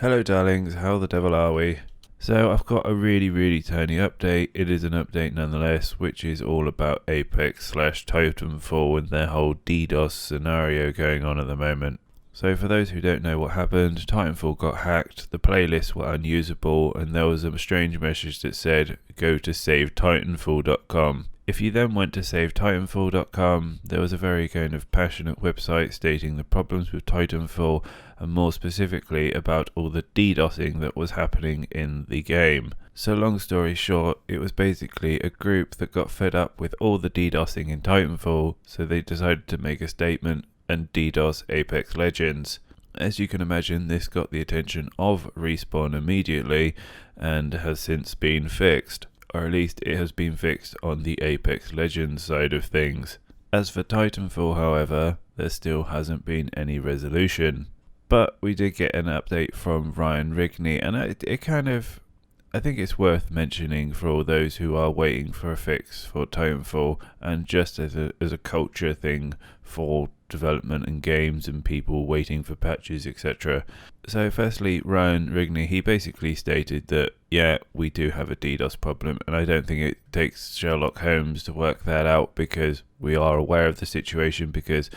Hello darlings, how the devil are we? So I've got a really tiny update. It is an update nonetheless, which is all about Apex / Titanfall and their whole DDoS scenario going on at the moment. So for those who don't know what happened, Titanfall got hacked, the playlists were unusable, and there was a strange message that said, go to savetitanfall.com. If you then went to savetitanfall.com, there was a very kind of passionate website stating the problems with Titanfall, and more specifically about all the DDoSing that was happening in the game. So long story short, it was basically a group that got fed up with all the DDoSing in Titanfall, so they decided to make a statement and DDoS Apex Legends. As you can imagine, this got the attention of Respawn immediately and has since been fixed, or at least it has been fixed on the Apex Legends side of things. As for Titanfall, however, there still hasn't been any resolution. But we did get an update from Ryan Rigney, and I think it's worth mentioning for all those who are waiting for a fix for Titanfall, and just as a culture thing for development and games and people waiting for patches, etc. So firstly, Ryan Rigney, he basically stated that, yeah, we do have a DDoS problem, and I don't think it takes Sherlock Holmes to work that out, because we are aware of the situation, because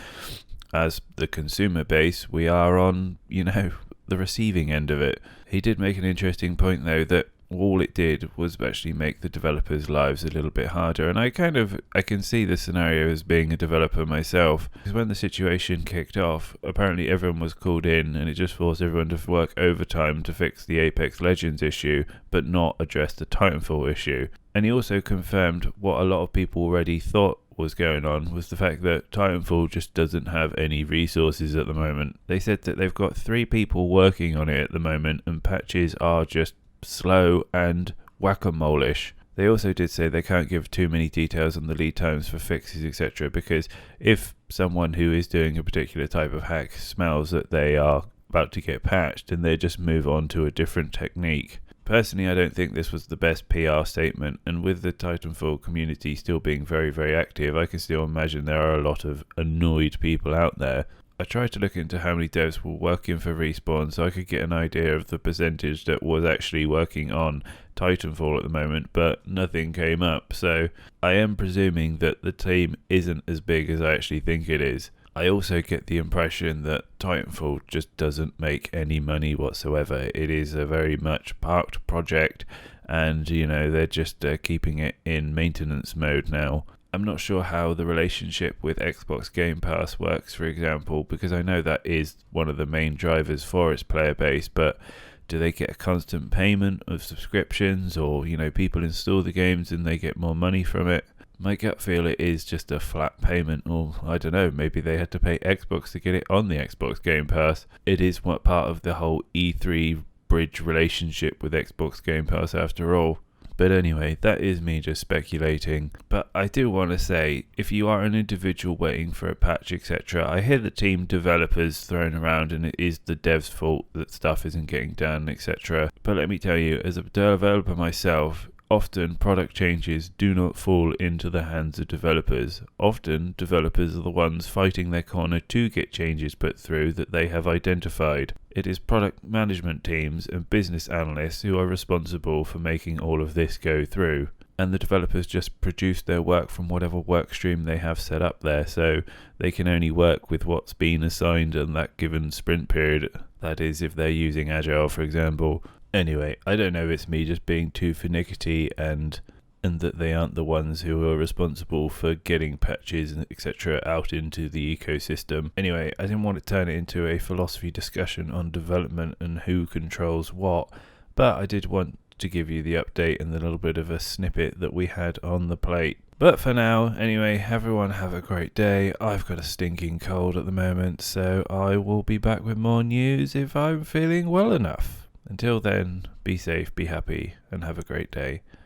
as the consumer base, we are on, the receiving end of it. He did make an interesting point though, that all it did was actually make the developers' lives a little bit harder, and I can see the scenario as being a developer myself, because when the situation kicked off, apparently everyone was called in and it just forced everyone to work overtime to fix the Apex Legends issue, but not address the Titanfall issue. And he also confirmed what a lot of people already thought was going on, was the fact that Titanfall just doesn't have any resources at the moment. They said that they've got 3 people working on it at the moment, and patches are just slow and whack-a-mole-ish. They also did say they can't give too many details on the lead times for fixes, etc., because if someone who is doing a particular type of hack smells that they are about to get patched, then they just move on to a different technique. Personally, I don't think this was the best PR statement, and with the Titanfall community still being very active, I can still imagine there are a lot of annoyed people out there. I tried to look into how many devs were working for Respawn so I could get an idea of the percentage that was actually working on Titanfall at the moment, but nothing came up, so I am presuming that the team isn't as big as I actually think it is. I also get the impression that Titanfall just doesn't make any money whatsoever. It is a very much parked project, and they're just keeping it in maintenance mode now. I'm not sure how the relationship with Xbox Game Pass works, for example, because I know that is one of the main drivers for its player base, but do they get a constant payment of subscriptions, or people install the games and they get more money from it? My gut feel it is just a flat payment, or I don't know, maybe they had to pay Xbox to get it on the Xbox Game Pass. It is part of the whole E3 bridge relationship with Xbox Game Pass after all. But anyway, that is me just speculating. But I do want to say, if you are an individual waiting for a patch, etc., I hear the team developers thrown around and it is the devs' fault that stuff isn't getting done, etc. But let me tell you, as a developer myself, often product changes do not fall into the hands of developers. Often developers are the ones fighting their corner to get changes put through that they have identified. It is product management teams and business analysts who are responsible for making all of this go through. And the developers just produce their work from whatever work stream they have set up there, so they can only work with what's been assigned in that given sprint period. That is, if they're using Agile, for example. Anyway, I don't know if it's me just being too finicky and that they aren't the ones who are responsible for getting patches and etc. out into the ecosystem. Anyway, I didn't want to turn it into a philosophy discussion on development and who controls what, but I did want to give you the update and the little bit of a snippet that we had on the plate. But for now, anyway, everyone have a great day. I've got a stinking cold at the moment, so I will be back with more news if I'm feeling well enough. Until then, be safe, be happy, and have a great day.